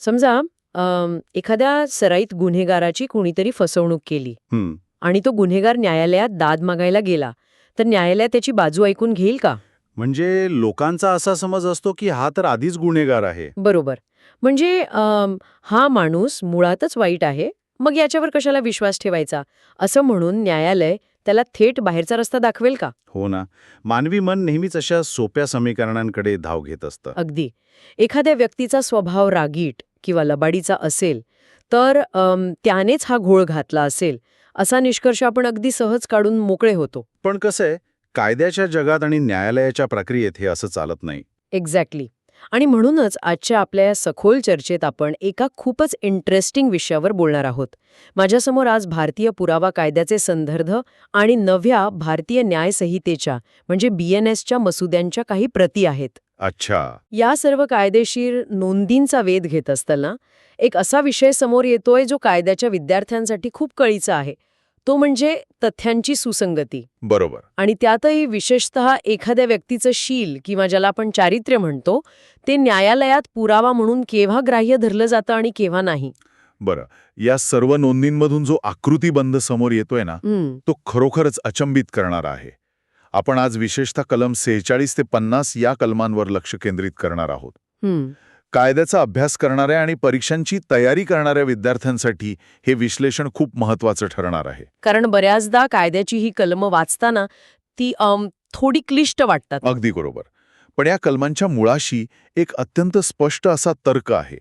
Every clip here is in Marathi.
समजा एखाद्या सराईत गुन्हेगाराची कोणीतरी फसवणूक केली हं, आणि तो गुन्हेगार न्यायालयात दाद मागायला गेला, तर न्यायालय त्याची बाजू ऐकून घेईल का? म्हणजे लोकांचा असा समज असतो की हा तर आधीच गुन्हेगार आहे. बरोबर. म्हणजे हा माणूस मुळातच वाईट आहे, मग याच्यावर कशाला विश्वास ठेवायचा, असं म्हणून न्यायालय त्याला थेट बाहेरचा रस्ता दाखवेल का? हो ना. मानवी मन नेहमीच अशा सोप्या समीकरणांकडे धाव घेत असतं. अगदी. एखाद्या व्यक्तीचा स्वभाव रागीट किंवा लबाडीचा असेल, तर त्यानेच हा घोळ घातला असेल, असा निष्कर्ष आपण अगदी सहज काढून मोकळे होतो. पण कसं आहे, कायद्याच्या जगात आणि न्यायालयाच्या प्रक्रियेत हे असं चालत नाही. एक्झॅक्टली. आणि म्हणूनच आजच्या आपल्या या सखोल चर्चेत आपण एका खूपच इंटरेस्टिंग विषयावर बोलणार आहोत. माझ्यासमोर आज भारतीय पुरावा कायद्याचे संदर्भ आणि नव्या भारतीय न्यायसंहितेच्या म्हणजे BNSच्या मसुद्यांच्या काही प्रती आहेत. अच्छा. या सर्व कायदेशीर नोंदींचा वेध घेत असताना एक असा विषय समोर येतोय जो कायद्याच्या विद्यार्थ्यांसाठी खूप कळीचा आहे. तो म्हणजे तथ्यांची सुसंगती. बरोबर. आणि त्यातही विशेषतः एखाद्या व्यक्तीचं शील किंवा ज्याला आपण चारित्र्य म्हणतो, ते न्यायालयात पुरावा म्हणून केव्हा ग्राह्य धरलं जातं आणि केव्हा नाही. बरं. या सर्व नोंदींमधून जो आकृतीबंध समोर येतोय ना, तो खरोखरच अचंबित करणारा आहे. आपण आज विशेषतः कलम 46 ते 50 या कलमांवर लक्ष केंद्रित करणार आहोत. कायद्याचा अभ्यास करणाऱ्या आणि परीक्षांची तयारी करणाऱ्या विद्यार्थ्यांसाठी हे विश्लेषण खूप महत्वाचं ठरणार आहे. कारण बऱ्याचदा कायद्याची ही कलमं वाचताना ती थोडी क्लिष्ट वाटतात. अगदी बरोबर. पण या कलमांच्या मुळाशी एक अत्यंत स्पष्ट असा तर्क आहे.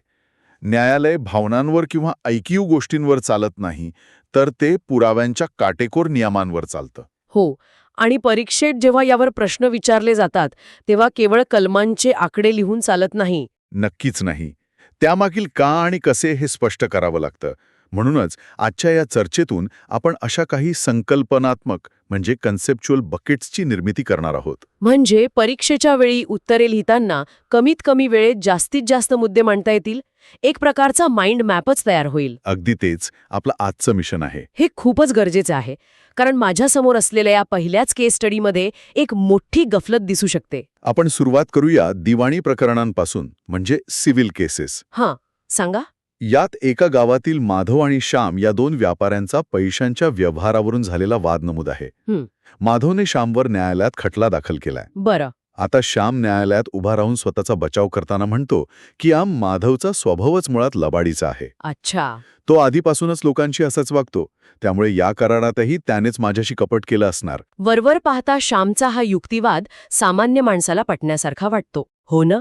न्यायालय भावनांवर किंवा ऐकीव गोष्टींवर चालत नाही, तर ते पुराव्यांच्या काटेकोर नियमांवर चालतं. हो. आणि परीक्षेत जेव्हा यावर प्रश्न विचारले जातात, तेव्हा केवळ कलमांचे आकडे लिहून चालत नाही. नक्कीच नाही. त्यामागील का आणि कसे हे स्पष्ट करावं लागतं. म्हणूनच आजच्या या चर्चेतून आपण अशा काही संकल्पनात्मक म्हणजे कन्सेप्च्युअल बकेट्सची निर्मिती करणार आहोत. म्हणजे परीक्षेच्या वेळी उत्तरे लिहिताना कमीत कमी वेळेत जास्तीत जास्त मुद्दे मांडता येतील. एक प्रकारचा माइंड मॅपच तयार होईल. अगदी तेच आपलं आजचं मिशन आहे. हे खूपच गरजेचं आहे, कारण माझ्यासमोर असलेल्या या पहिल्याच केस स्टडीमध्ये एक मोठी गफलत दिसू शकते. आपण सुरुवात करूया दिवाणी प्रकरणांपासून म्हणजे सिव्हिल केसेस. हां, सांगा. यात एका गावातील माधव आणि श्याम या दोन व्यापाऱ्यांचा पैशांच्या व्यवहारावरून झालेला वाद नमूद आहे. माधवने श्यामवर न्यायालयात खटला दाखल केलाय. बरं. आता श्याम न्यायालयात उभा राहून स्वतःचा बचाव करताना म्हणतो की माधवचा स्वभावच मुळात लबाडीचा आहे. अच्छा. तो आधीपासूनच लोकांशी असंच वागतो, त्यामुळे या करारातही त्यानेच माझ्याशी कपट केलं असणार. वरवर पाहता श्यामचा हा युक्तिवाद सामान्य माणसाला पटण्यासारखा वाटतो, हो ना?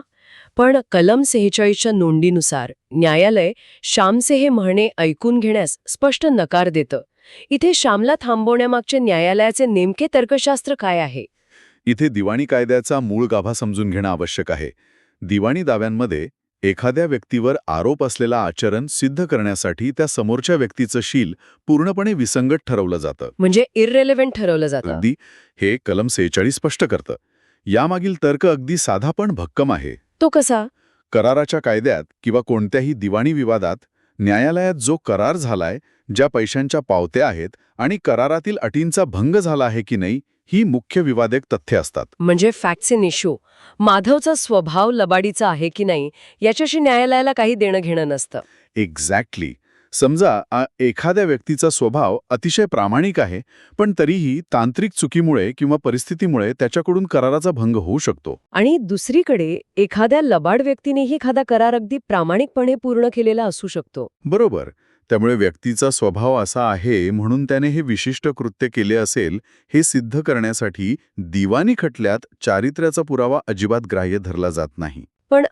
पण कलम 46च्या नोंदीनुसार न्यायालय श्यामचे हे म्हणणे ऐकून घेण्यास स्पष्ट नकार देतं. इथे श्यामला थांबवण्यामागचे न्यायालयाचे नेमके तर्कशास्त्र काय आहे? इथे दिवाणी कायद्याचा मूळ गाभा समजून घेणं आवश्यक आहे. दिवाणी दाव्यांमध्ये एखाद्या व्यक्तीवर आरोप असलेला आचरण सिद्ध करण्यासाठी त्या समोरच्या व्यक्तीचं शील पूर्णपणे विसंगत ठरवलं जातं. म्हणजे इररेलेव्हंट ठरवलं जातं. अगदी. हे कलम 46 स्पष्ट करतं. यामागील तर्क अगदी साधा पण भक्कम आहे. तो कसा? कराराच्या कायद्यात किंवा कोणत्याही दिवाणी विवादात न्यायालयात जो करार झालाय, ज्या पैशांच्या पावत्या आहेत आणि करारातील अटींचा भंग झाला आहे की नाही, ही मुख्य विवादेक तथ्य असतात. म्हणजे फॅक्ट्स इन इश्यू. माधवचा स्वभाव लबाडीचा आहे की नाही याच्याशी न्यायालयाला काही देणं घेणं नसतं. एक्झॅक्टली. समजा एखाद्या व्यक्तीचा स्वभाव अतिशय प्रामाणिक आहे, पण तरीही तांत्रिक चुकीमुळे किंवा परिस्थितीमुळे त्याच्याकडून कराराचा भंग होऊ शकतो. आणि दुसरीकडे एखाद्या लबाड व्यक्तीनेही एखादा करार अगदी प्रामाणिकपणे पूर्ण केलेला असू शकतो. बरोबर. त्यामुळे व्यक्तीचा स्वभाव असा आहे म्हणून त्याने हे विशिष्ट कृत्य केले असेल हे सिद्ध करण्यासाठी दिवाणी खटल्यात चारित्र्याचा पुरावा अजिबात ग्राह्य धरला जात नाही. पण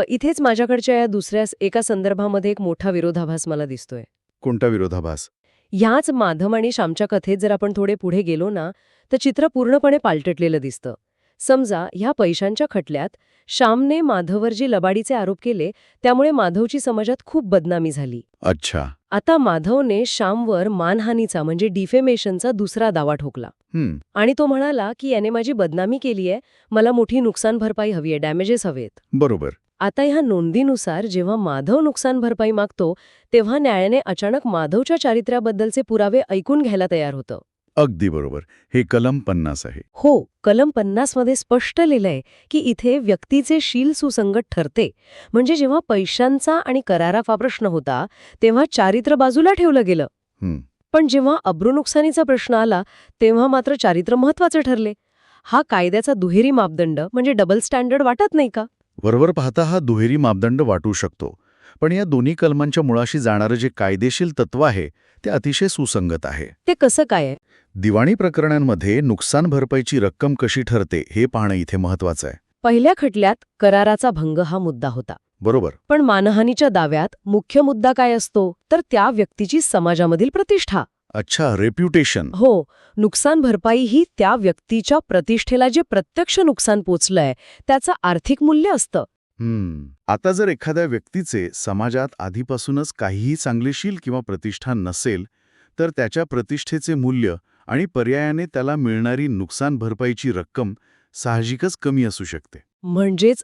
इथेच माझ्याकडच्या या दुसऱ्या एका संदर्भामध्ये एक मोठा विरोधाभास मला दिसतोय. कोणता विरोधाभास? ह्याच माधव आणि श्यामच्या कथेत जर आपण थोडे पुढे गेलो ना, तर चित्र पूर्णपणे पालटलेलं दिसतं. समजा ह्या पैशांच्या खटल्यात श्यामने माधववर जे लबाडीचे आरोप केले, त्यामुळे माधवची समाजात खूप बदनामी झाली. अच्छा. आता माधवने श्यामवर मानहानीचा म्हणजे डिफेमेशनचा दुसरा दावा ठोकला. आणि तो म्हणाला की याने माझी बदनामी केलीये, मला मोठी नुकसान भरपाई हवीये, डॅमेजेस हवेत. बरोबर. आता ह्या नोंदीनुसार जेव्हा माधव नुकसान भरपाई मागतो, तेव्हा न्यायालयाने अचानक माधवच्या चारित्र्याबद्दलचे पुरावे ऐकून घ्यायला तयार होतं. अगदी बरोबर. हे कलम 50 आहे. हो, कलम 50 मध्ये स्पष्ट लिहिलंय की इथे व्यक्तीचे शील सुसंगत ठरते. म्हणजे जेव्हा पैशांचा आणि कराराचा प्रश्न होता तेव्हा चारित्र्य बाजूला ठेवलं गेलं. हं. पण जेव्हा अब्रूनुकसानीचा प्रश्न आला तेव्हा मात्र चारित्र्य महत्वाचे ठरले. हा कायद्याचा दुहेरी मापदंड म्हणजे डबल स्टँडर्ड वाटत नाही का? वरवर पाहता हा दुहेरी मापदंड वाटू शकतो. पण या दोन्ही कलमांच्या मुळाशी जाणारं जे कायदेशीर तत्व आहे ते अतिशय सुसंगत आहे. ते कसं काय आहे? दिवाणी प्रकरणांमध्ये नुकसान भरपाईची रक्कम कशी ठरते हे पाहणं इथे महत्वाचं आहे. पहिल्या खटल्यात कराराचा भंग हा मुद्दा होता. बरोबर. पण मानहानीच्या दाव्यात मुख्य मुद्दा काय असतो तर त्या व्यक्तीची समाजामधील प्रतिष्ठा. अच्छा, रेप्युटेशन. हो, नुकसान भरपाई ही त्या व्यक्तीच्या प्रतिष्ठेला जे प्रत्यक्ष नुकसान पोचलंय त्याचं आर्थिक मूल्य असतं. आता जर एखाद्या व्यक्तीचे समाजात आधीपासूनच काहीही चांगलेशील किंवा प्रतिष्ठा नसेल तर त्याच्या प्रतिष्ठेचे मूल्य आणि पर्यायाने त्याला मिळणारी नुकसान भरपाईची रक्कम साहजिकच कमी असू शकते. म्हणजेच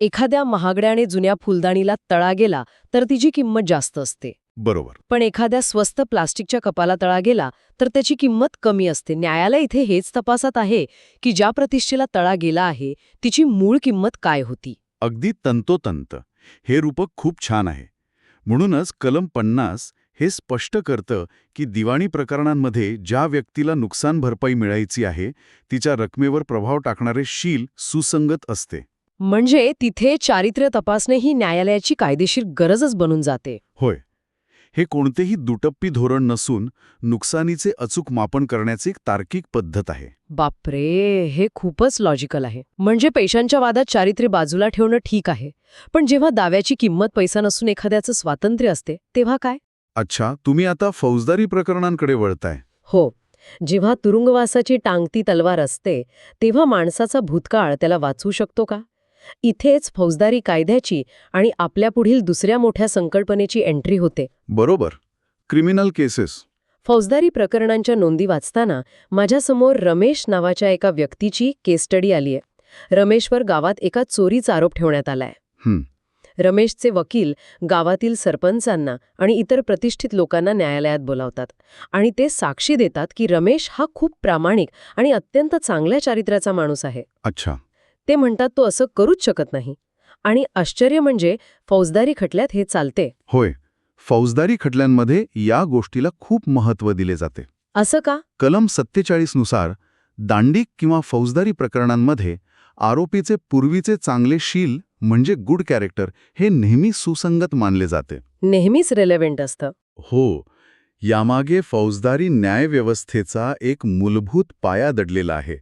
एखाद्या महागड्या आणि जुन्या फुलदाणीला तळा गेला तर तिची किंमत जास्त असते. बरोबर. पण एखाद्या स्वस्त प्लास्टिकच्या कपाला तळा गेला तर त्याची किंमत कमी असते. न्यायालय इथे हेच तपासत आहे की ज्या प्रतिष्ठेला तळा गेला आहे तिची मूळ किंमत काय होती. अगदी तंतोतंत. हे रूपक खूप छान आहे. म्हणूनच कलम 50 हे स्पष्ट करतं की दिवाणी प्रकरणांमध्ये ज्या व्यक्तीला नुकसान भरपाई मिळायची आहे तिच्या रकमेवर प्रभाव टाकणारे शील सुसंगत असते. म्हणजे तिथे चारित्र्य तपासणे ही न्यायालयाची कायदेशीर गरजच बनून जाते. होय. हे कोणतेही दुटप्पी धोरण नसून नुकसानीचे अचूक मापन करण्याची एक तार्किक पद्धत आहे. बापरे, हे खूपच लॉजिकल आहे. म्हणजे पैशांच्या वादात चारित्र्य बाजूला ठेवणं ठीक आहे, पण जेव्हा दाव्याची किंमत पैसा नसून एखाद्याचं स्वातंत्र्य असते तेव्हा काय? अच्छा, तुम्ही आता फौजदारी प्रकरणांकडे वळताय. हो, जेव्हा तुरुंगवासाची टांगती तलवार असते तेव्हा माणसाचा भूतकाळ त्याला वाचवू शकतो का? इथेच फौजदारी कायद्याची आणि आपल्यापुढील दुसऱ्या मोठ्या संकल्पनेची एंट्री होते. बरोबर. Criminal cases. फौजदारी प्रकरणांच्या नोंदी वाचताना माझ्यासमोर रमेश नावाच्या एका व्यक्तीची केस स्टडी आलीय. रमेशवर गावात एका चोरीचा आरोप ठेवण्यात आलाय. रमेशचे वकील गावातील सरपंचांना आणि इतर प्रतिष्ठित लोकांना न्यायालयात बोलावतात आणि ते साक्षी देतात की रमेश हा खूप प्रामाणिक आणि अत्यंत चांगल्या चारित्र्याचा माणूस आहे. अच्छा. ते म्हणतात तो असं करूच शकत नाही. आणि आश्चर्य म्हणजे फौजदारी खटल्यात हे चालते. होय. फौजदारी खटल्यांमध्ये या गोष्टीला खूप महत्त्व दिले जाते. असं का? कलम 47 नुसार दांडिक किंवा फौजदारी प्रकरणांमध्ये आरोपीचे पूर्वीचे चांगले शील म्हणजे गुड कॅरेक्टर हे नेहमी सुसंगत मानले जाते. नेहमीच रेलेव्हंट असतं. हो. यामागे फौजदारी न्यायव्यवस्थेचा एक मूलभूत पाया दडलेला आहे.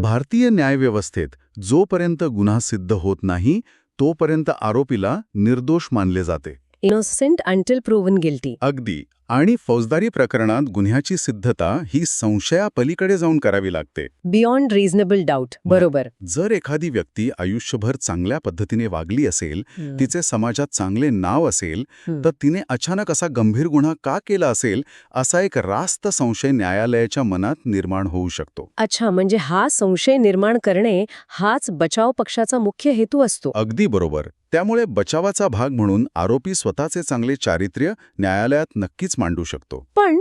भारतीय न्यायव्यवस्थेत जोपर्यंत गुन्हा सिद्ध होत नाही तोपर्यंत आरोपीला निर्दोष मानले जाते. Innocent until proven guilty. अगदी. आणि फौजदारी प्रकरणात गुन्ह्याची सिद्धता ही संशयापलीकडे जाऊन करावी लागते. Beyond reasonable doubt. बरोबर. जर एखादी व्यक्ती आयुष्यभर चांगल्या पद्धतीने वागली असेल, तिचे समाजात चांगले नाव असेल, तर तिने अचानक असा गंभीर गुन्हा का केला असेल असा एक रास्त संशय न्यायालयाच्या मनात निर्माण होऊ शकतो. अच्छा, म्हणजे हा संशय निर्माण करणे हाच बचाव पक्षाचा मुख्य हेतू असतो. अगदी बरोबर. त्यामुळे बचावाचा भाग म्हणून आरोपी स्वतःचे चांगले चारित्र्य न्यायालयात नक्कीच मांडू शकतो. पण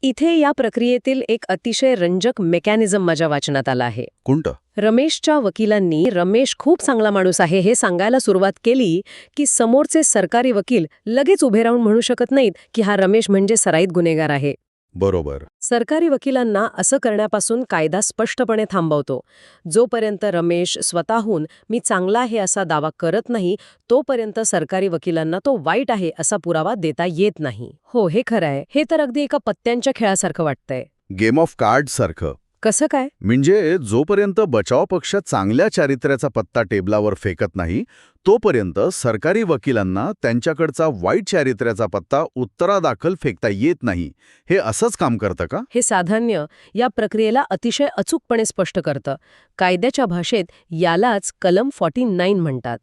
इथे या प्रक्रियेतील एक अतिशय रंजक मेकॅनिझम माझ्या वाचनात आला आहे. कोणतं? रमेशच्या वकिलांनी रमेश खूप चांगला माणूस आहे हे सांगायला सुरुवात केली की समोरचे सरकारी वकील लगेच उभे राहून म्हणू शकत नाहीत की हा रमेश म्हणजे सराईत गुन्हेगार आहे. बरोबर. सरकारी वकिलांना असं करण्यापासून कायदा स्पष्टपणे थांबवतो. जोपर्यंत रमेश स्वतःहून मी चांगला आहे असा दावा करत नाही तोपर्यंत सरकारी वकिलांना तो वाईट आहे असा पुरावा देता येत नाही. हो, हे खरं आहे. हे तर अगदी एका पत्त्यांच्या खेळासारखं वाटतंय. गेम ऑफ कार्ड सारखं. कसं काय? म्हणजे जोपर्यंत बचाव पक्ष चांगल्या चारित्र्याचा पत्ता टेबलावर फेकत नाही तोपर्यंत सरकारी वकिलांना त्यांच्याकडचा वाईट चारित्र्याचा पत्ता उत्तरादाखल फेकता येत नाही. हे असंच काम करतं का? हे साधन्य या प्रक्रियेला अतिशय अचूकपणे स्पष्ट करतं. कायद्याच्या भाषेत यालाच कलम 49 म्हणतात.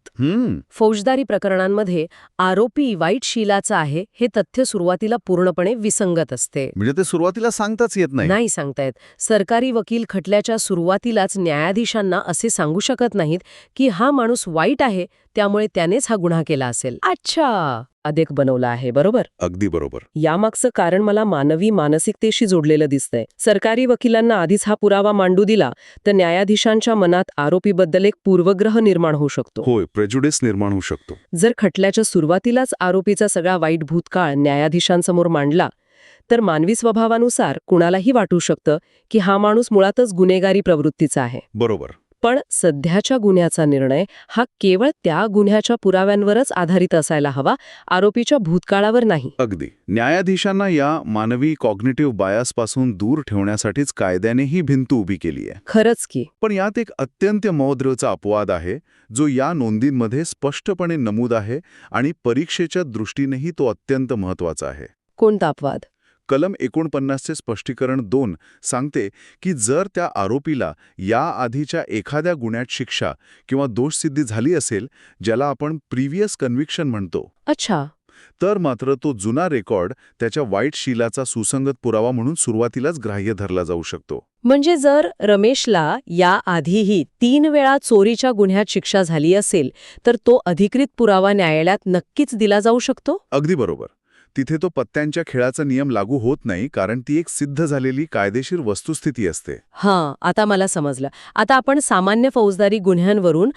फौजदारी प्रकरणांमध्ये आरोपी वाईट शीलाचा आहे हे तथ्य सुरुवातीला पूर्णपणे विसंगत असते. म्हणजे ते सुरुवातीला सांगताच येत नाही. नाही सांगता येत. सरकारी वकील खटल्याच्या सुरुवातीलाच न्यायाधीशांना असे सांगू शकत नाहीत की हा माणूस वाईट आहे त्यामुळे त्यानेच हा गुन्हा केला असेल. अच्छा, अधिक बनवला आहे, बरोबर? अगदी बरोबर. यामागचं कारण मला मानवी मानसिकतेशी जोडलेलं दिसतंय. सरकारी वकिलांना आधीच हा पुरावा मांडू दिला तर न्यायाधीशांच्या मनात आरोपीबद्दल एक पूर्वग्रह निर्माण होऊ शकतो. होय, प्रेजुडिस निर्माण होऊ शकतो. जर खटल्याच्या सुरुवातीलाच आरोपीचा सगळा वाईट भूतकाळ न्यायाधीशांसमोर मांडला तर मानवी स्वभावानुसार कुणालाही वाटू शकतं की हा माणूस मुळातच गुन्हेगारी प्रवृत्तीचा आहे. बरोबर. पण सध्याच्या गुन्ह्याचा निर्णय हा केवळ त्या गुन्ह्याच्या पुराव्यांवरच आधारित असायला हवा, आरोपीच्या भूतकाळावर नाही. अगदी. न्यायाधीशांना या मानवी कॉग्निटिव्ह बायासपासून दूर ठेवण्यासाठीच कायद्याने ही भिंत उभी केली आहे. खरंच की. पण यात एक अत्यंत मौद्रेचा अपवाद आहे जो या नोंदींमध्ये स्पष्टपणे नमूद आहे आणि परीक्षेच्या दृष्टीनेही तो अत्यंत महत्वाचा आहे. कोणता अपवाद? कलम 49चे स्पष्टीकरण 2 सांगते की जर त्या आरोपीला या आधीच्या एखाद्या गुन्ह्यात शिक्षा किंवा दोषसिद्धी झाली असेल, ज्याला आपण प्रिव्हियस कन्व्हिक्शन म्हणतो, अच्छा. तर मात्र तो जुना रेकॉर्ड त्याच्या वाईट शीलाचा सुसंगत पुरावा म्हणून सुरुवातीलाच ग्राह्य धरला जाऊ शकतो. म्हणजे जर रमेशला या आधीही 3 वेळा चोरीच्या गुन्ह्यात शिक्षा झाली असेल तर तो अधिकृत पुरावा न्यायालयात नक्कीच दिला जाऊ शकतो? अगदी बरोबर. तिथे तो पत्त्यांच्या खेळाचा नियम लागू होत नाही, कारण ती एक सिद्ध झालेली कायदेशीर वस्तुस्थिती असते. हां, आता मला समजलं. आता आपण सामान्य फौजदारी गुन्ह्यांवरून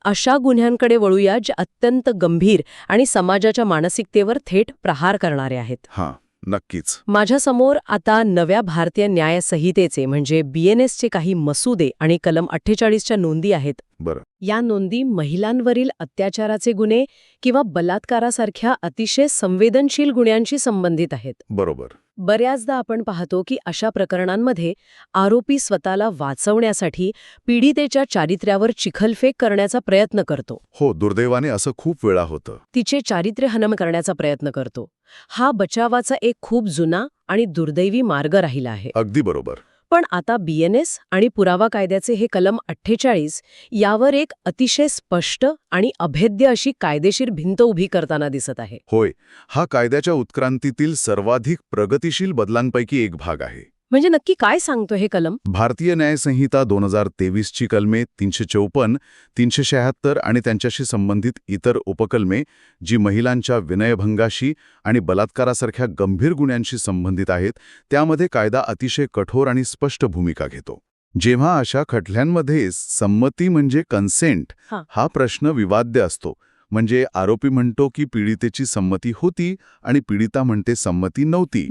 अशा गुन्ह्यांकडे वळूया जे अत्यंत गंभीर आणि समाजाच्या मानसिकतेवर थेट प्रहार करणारे आहेत. हां, नक्कीच. माझ्यासमोर आता नव्या भारतीय न्याय संहितेचे म्हणजे BNSचे काही मसुदे आणि कलम 48च्या नोंदी आहेत. बरं. या नोंदी महिलांवरील अत्याचाराचे गुन्हे किंवा बलात्कारासारख्या अतिशय संवेदनशील गुन्ह्यांशी संबंधित आहेत. बरोबर. बऱ्याचदा आपण पाहतो की अशा प्रकरणांमध्ये आरोपी स्वतःला वाचवण्यासाठी पीडितेच्या चारित्र्यावर चिखलफेक करण्याचा प्रयत्न करतो. हो, दुर्दैवाने असं खूप वेळा होतं. तिचे चारित्र्य हनन करण्याचा प्रयत्न करतो. हा बचावाचा एक खूप जुना आणि दुर्दैवी मार्ग राहिला आहे. अगदी बरोबर. पण आता BNS आणि पुरावा कायद्याचे हे कलम 48 यावर एक अतिशय स्पष्ट आणि अभेद्य अशी कायदेशीर भिंत उभी करताना दिसत आहे. होय, हा कायद्याच्या उत्क्रांतीतील सर्वाधिक प्रगतिशील बदलांपैकी एक भाग आहे. म्हणजे नक्की काय सांगतो हे कलम? भारतीय न्याय संहिता 2023ची कलमे 354, 376 आणि त्यांच्याशी संबंधित इतर उपकलमे, जी महिलांच्या विनयभंगाशी आणि बलात्कारासारख्या गंभीर गुन्ह्यांशी संबंधित आहेत, त्यामध्ये कायदा अतिशय कठोर आणि स्पष्ट भूमिका घेतो. जेव्हा अशा खटल्यांमध्ये संमती म्हणजे कन्सेंट हा प्रश्न विवाद्य असतो, म्हणजे आरोपी म्हणतो की पीडितेची संमती होती आणि पीडिता म्हणते संमती नव्हती,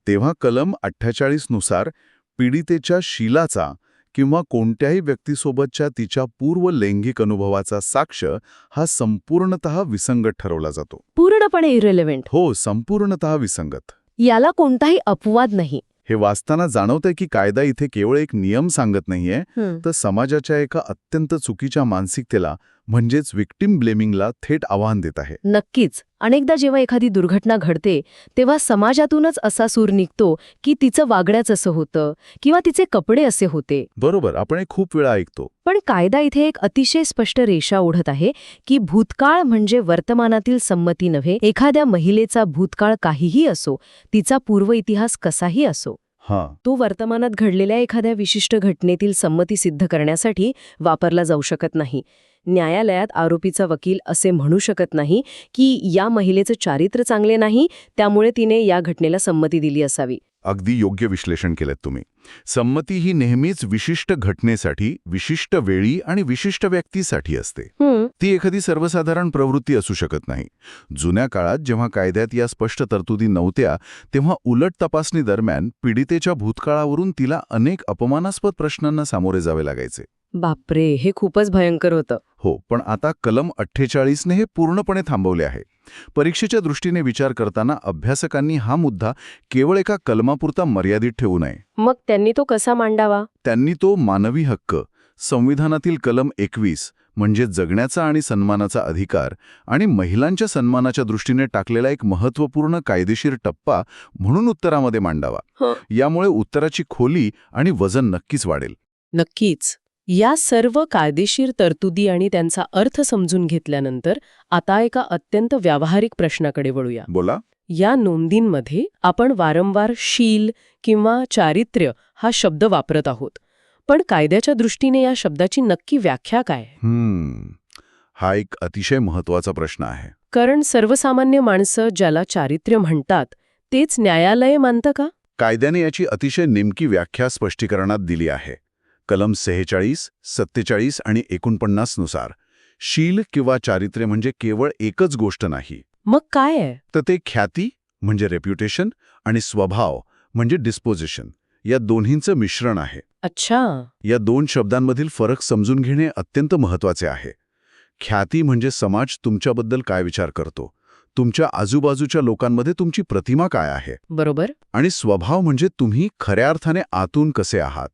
तेव्हा कलम 48 नुसार पीडितेच्या शीलाचा किंवा कोणत्याही व्यक्तीसोबतच्या तिच्या पूर्व लैंगिक अनुभवाचा साक्ष हा संपूर्णतः विसंगत ठरवला जातो. पूर्णपणे इरेलेव्हंट. हो, संपूर्णतः विसंगत. याला कोणताही अपवाद नाही. हे वाचताना जाणवतंय की कायदा इथे केवळ एक नियम सांगत नाहीये, तर समाजाच्या एका अत्यंत चुकीच्या मानसिकतेला म्हणजेच विक्टिम ब्लेमिंगला थेट आव्हान देत आहे. नक्कीच. अनेकदा जेव्हा एखादी दुर्घटना घडते तेव्हा समाजातूनच असा सूर निघतो की तिचं वागण्याच असं होतं किंवा तिचे कपडे असे होते. बरोबर, आपण हे खूप वेळा ऐकतो. पण कायदा इथे एक अतिशय स्पष्ट रेषा ओढत आहे की भूतकाळ म्हणजे वर्तमानातील संमती नव्हे. एखाद्या महिलेचा भूतकाळ काहीही असो, तिचा पूर्व इतिहास कसाही असो, तो वर्तमानात घडलेल्या एखाद्या विशिष्ट घटनेतील संमती सिद्ध करण्यासाठी वापरला जाऊ शकत नाही. न्यायालयात आरोपीचा वकील असे म्हणू शकत नाही की या महिलेचं चारित्र्य चांगले नाही, त्यामुळे तिने या घटनेला संमती दिली असावी. अगदी योग्य विश्लेषण केलं तुम्ही. संमती ही नेहमीच विशिष्ट घटनेसाठी, विशिष्ट वेळी आणि विशिष्ट व्यक्तीसाठी असते. ती एखादी सर्वसाधारण प्रवृत्ती असू शकत नाही. जुन्या काळात जेव्हा कायद्यात या स्पष्ट तरतुदी नव्हत्या, तेव्हा उलट तपासणी दरम्यान पीडितेच्या भूतकाळावरून तिला अनेक अपमानास्पद प्रश्नांना सामोरे जावे लागायचे. बापरे, हे खूपच भयंकर होतं. हो, पण आता कलम 48ने हे पूर्णपणे थांबवले आहे. परीक्षेच्या दृष्टीने विचार करताना अभ्यासकांनी हा मुद्दा केवळ एका कलमापुरता मर्यादित ठेवू नये. मग त्यांनी तो कसा मांडावा? त्यांनी तो मानवी हक्क, संविधानातील कलम 21 म्हणजे जगण्याचा आणि सन्मानाचा अधिकार आणि महिलांच्या सन्मानाच्या दृष्टीने टाकलेला एक महत्त्वपूर्ण कायदेशीर टप्पा म्हणून उत्तरामध्ये मांडावा. यामुळे उत्तराची खोली आणि वजन नक्कीच वाढेल. नक्कीच. या सर्व कायदेशीर तरतुदी आणि त्यांचा अर्थ समजून घेतल्यानंतर आता एका अत्यंत व्यावहारिक प्रश्नाकडे वळूया. बोला. या नोंदींमध्ये आपण वारंवार शील किंवा चारित्र्य हा शब्द वापरत आहोत, पण कायद्याच्या दृष्टीने या शब्दाची नक्की व्याख्या काय? हा एक अतिशय महत्त्वाचा प्रश्न आहे. कारण सर्वसामान्य माणसं ज्याला चारित्र्य म्हणतात तेच न्यायालय मानतं का? कायद्याने याची अतिशय नेमकी व्याख्या स्पष्टीकरणात दिली आहे. कलम 46, 47 आणि 49 नुसार शील किंवा चारित्र्य म्हणजे केवळ एकच गोष्ट नाही, मग काय आहे? तर ते ख्याती म्हणजे रेप्युटेशन आणि स्वभाव म्हणजे डिस्पोजिशन या दोन्हींचं मिश्रण आहे. अच्छा. या दोन शब्दांमधील फरक समजून घेणे अत्यंत महत्वाचे आहे. ख्याती म्हणजे समाज तुमच्याबद्दल काय विचार करतो, तुमच्या आजूबाजूच्या लोकांमध्ये तुमची प्रतिमा काय आहे. बरोबर. आणि स्वभाव म्हणजे तुम्ही खऱ्या अर्थाने आतून कसे आहात,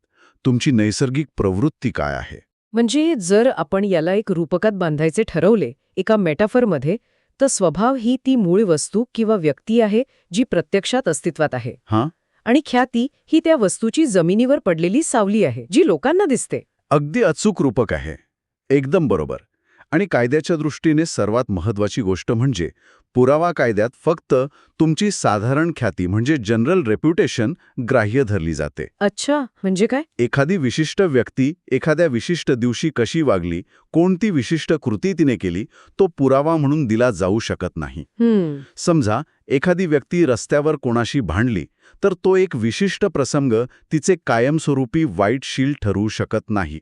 तुमची नैसर्गिक प्रवृत्ती काय आहे. म्हणजे जर आपण याला एक रूपकात बांधायचे ठरवले एका मेटाफरमध्ये, तर स्वभाव ही ती मूळ वस्तू किंवा व्यक्ती आहे जी प्रत्यक्षात अस्तित्वात आहे. हां, आणि ख्याती ही त्या वस्तूची जमिनीवर पडलेली सावली आहे जी लोकांना दिसते. अगदी अचूक रूपक आहे. एकदम बरोबर. आणि कायद्याच्या दृष्टीने सर्वात महत्वाची गोष्ट म्हणजे पुरावा कायद्यात फक्त तुमची साधारण ख्याती म्हणजे जनरल रेप्युटेशन ग्राह्य धरली जाते. अच्छा, म्हणजे काय? एखादी विशिष्ट व्यक्ती एखाद्या विशिष्ट दिवशी कशी वागली, कोणती विशिष्ट कृती तिने केली, तो पुरावा म्हणून दिला जाऊ शकत नाही. समजा एखादी व्यक्ती रस्त्यावर कोणाशी भांडली, तर तो एक विशिष्ट प्रसंग तिचे कायमस्वरूपी वाईट शील ठरवू शकत नाही.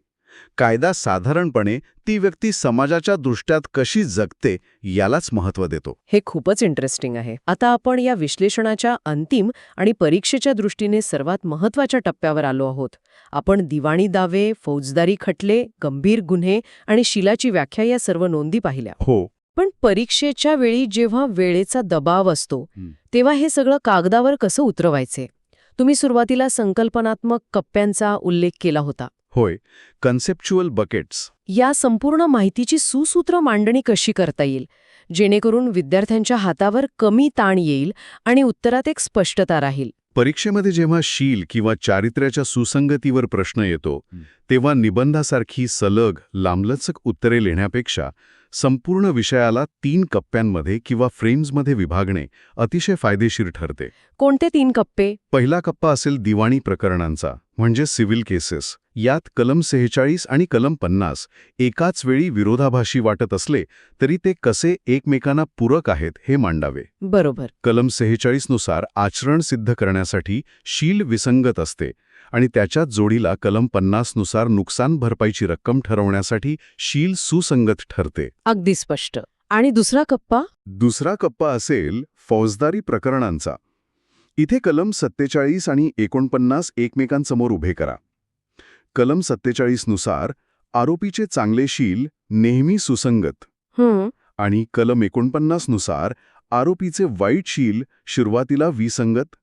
कायदा साधारणपणे ती व्यक्ती समाजाच्या दृष्ट्यात कशी जगते यालाच महत्त्व देतो. हे खूपच इंटरेस्टिंग आहे. आता आपण या विश्लेषणाच्या अंतिम आणि परीक्षेच्या दृष्टीने सर्वात महत्त्वाच्या टप्प्यावर आलो आहोत. आपण दिवाणी दावे, फौजदारी खटले, गंभीर गुन्हे आणि शीलाची व्याख्या या सर्व नोंदी पाहिल्या. हो. पण परीक्षेच्या वेळी जेव्हा वेळेचा दबाव असतो तेव्हा हे सगळं कागदावर कसं उतरवायचे? तुम्ही सुरुवातीला संकल्पनात्मक कप्प्यांचा उल्लेख केला होता. होय, कन्सेप्च्युअल बकेट्स. या संपूर्ण माहितीची सुसूत्र मांडणी कशी करता येईल जेणेकरून विद्यार्थ्यांच्या हातावर कमी ताण येईल आणि उत्तरात एक स्पष्टता राहील? परीक्षेमध्ये जेव्हा शील किंवा चारित्र्याच्या सुसंगतीवर प्रश्न येतो तेव्हा निबंधासारखी सलग लांबलचक उत्तरे लिहिण्यापेक्षा संपूर्ण विषयाला 3 कप्प्यांमध्ये किंवा फ्रेम्समध्ये विभागणे अतिशय फायदेशीर ठरते. कोणते 3 कप्पे? पहिला कप्पा असेल दिवाणी प्रकरणांचा म्हणजे सिव्हिल केसेस. यात कलम 46 आणि कलम 50 एकाच वेळी विरोधाभासी वाटत असले तरी ते कसे एकमेकांना पूरक आहेत हे मांडावे. बरोबर. कलम 46 नुसार आचरण सिद्ध करण्यासाठी शील विसंगत असते आणि त्याच्याच जोडीला कलम 50 नुसार नुकसान भरपाईची रक्कम ठरवण्यासाठी शील सुसंगत ठरते. अगदी स्पष्ट. आणि दुसरा कप्पा? दुसरा कप्पा असेल फौजदारी प्रकरणांचा. इथे कलम 47 आणि 49 एकमेकांसमोर उभे करा. कलम 47 नुसार आरोपीचे चांगले शील नेहमी सुसंगत आणि कलम 49 नुसार आरोपीचे वाईट शील सुरुवातीला विसंगत,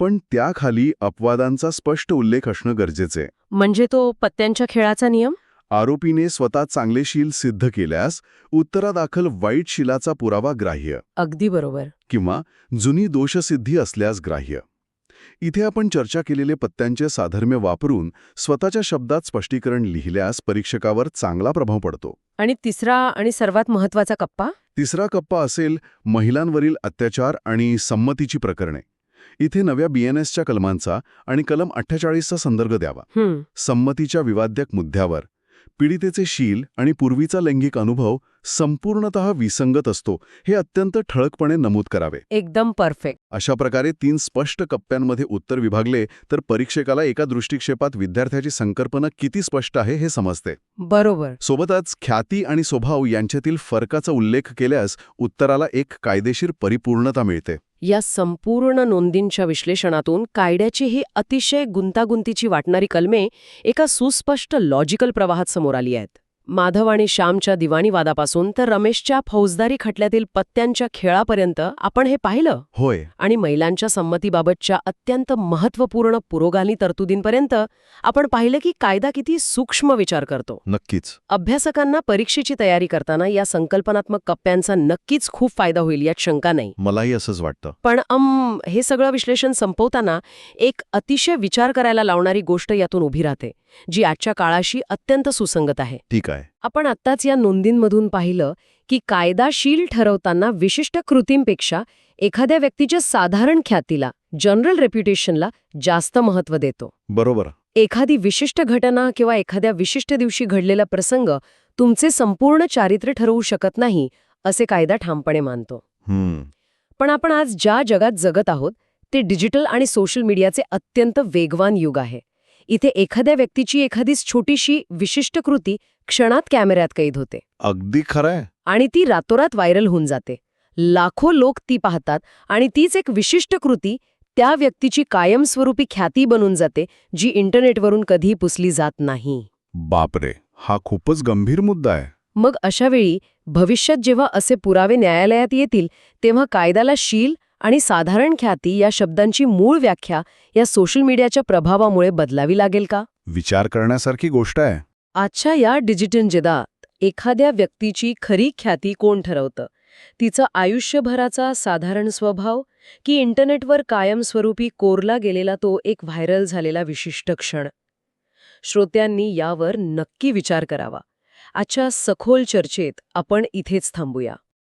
पण त्याखाली अपवादांचा स्पष्ट उल्लेख असणं गरजेचे. म्हणजे तो पत्त्यांच्या खेळाचा नियम? आरोपीने स्वतः चांगले शील सिद्ध केल्यास उत्तरादाखल वाईट शीलाचा पुरावा ग्राह्य. अगदी बरोबर. किंवा जुनी दोषसिद्धी असल्यास ग्राह्य. इथे आपण चर्चा केलेले पत्त्यांचे साधर्म्य वापरून स्वतःच्या शब्दात स्पष्टीकरण लिहिल्यास परीक्षकावर चांगला प्रभाव पडतो. आणि तिसरा आणि सर्वात महत्वाचा कप्पा? तिसरा कप्पा असेल महिलांवरील अत्याचार आणि संमतीची प्रकरणे. इथे नव्या BNSच्या कलमांचा आणि कलम 48चा संदर्भ द्यावा. संमतीच्या विवाद्यक मुद्द्यावर पीडितेचे शील आणि पूर्वीचा लैंगिक अनुभव संपूर्णतः विसंगत असतो हे अत्यंत ठळकपणे नमूद करावे. एकदम परफेक्ट. अशा प्रकारे 3 स्पष्ट कप्प्यांमध्ये उत्तर विभागले तर परीक्षकाला एका दृष्टिक्षेपात विद्यार्थ्याची संकल्पना किती स्पष्ट आहे हे समजते. बरोबर. सोबतच ख्याती आणि स्वभाव यांच्यातील फरकाचा उल्लेख केल्यास उत्तराला एक कायदेशीर परिपूर्णता मिळते. या संपूर्ण नोंदींच्या विश्लेषणातून कायद्याची ही अतिशय गुंतागुंतीची वाटणारी कलमे एका सुस्पष्ट लॉजिकल प्रवाहात समोर आली आहेत. माधव आणि श्यामच्या दिवाणी वादापासून तर रमेशच्या फौजदारी खटल्यातील पत्त्यांच्या खेळापर्यंत आपण हे पाहिलं. होय. आणि महिलांच्या संमतीबाबतच्या अत्यंत महत्त्वपूर्ण पुरोगामी तरतुदींपर्यंत आपण पाहिलं की कायदा किती सूक्ष्म विचार करतो. नक्कीच. अभ्यासकांना परीक्षेची तयारी करताना या संकल्पनात्मक कप्प्यांचा नक्कीच खूप फायदा होईल यात शंका नाही. मलाही असंच वाटतं. पण हे सगळं विश्लेषण संपवताना एक अतिशय विचार करायला लावणारी गोष्ट यातून उभी राहते जी आजच्या काळाशी अत्यंत सुसंगत आहे. ठीक आहे. आपण आत्ताच या नोंदींमधून पाहिलं की कायदा शील ठरवताना विशिष्ट कृतींपेक्षा एखाद्या व्यक्तीच्या साधारण ख्यातीला, जनरल रेप्युटेशनला जास्त महत्त्व देतो. बरोबर. एखादी विशिष्ट घटना किंवा एखाद्या विशिष्ट दिवशी घडलेला प्रसंग तुमचे संपूर्ण चारित्र्य ठरवू शकत नाही असे कायदा ठामपणे मानतो. हम्म. पण आपण आज ज्या जगात जगत आहोत ते डिजिटल आणि सोशल मीडियाचे अत्यंत वेगवान युग आहे. इथे एखाद्या व्यक्तीची एखादीच छोटीशी विशिष्ट कृती क्षणात कॅमेऱ्यात कैद होते अगदी खरंय. आणि ती रातोरात व्हायरल होऊन जाते. लाखो लोक ती पाहतात आणि तीच एक विशिष्ट कृती त्या व्यक्तीची कायमस्वरूपी ख्याती बनून जाते, जी इंटरनेटवरून कधी पुसली जात नाही. बापरे, हा खूपच गंभीर मुद्दा आहे. मग अशावेळी भविष्यात जेव्हा असे पुरावे न्यायालयात येतील तेव्हा कायद्याला शील आणि साधारण ख्याती या शब्दांची मूळ व्याख्या या सोशल मीडियाच्या प्रभावामुळे बदलावी लागेल का? विचार करण्यासारखी गोष्ट आहे. आजच्या या डिजिटल जगात एखाद्या व्यक्तीची खरी ख्याती कोण ठरवतं? तिचं आयुष्यभराचा साधारण स्वभाव की इंटरनेटवर कायमस्वरूपी कोरला गेलेला तो एक व्हायरल झालेला विशिष्ट क्षण? श्रोत्यांनी यावर नक्की विचार करावा. आजच्या सखोल चर्चेत आपण इथेच थांबूया.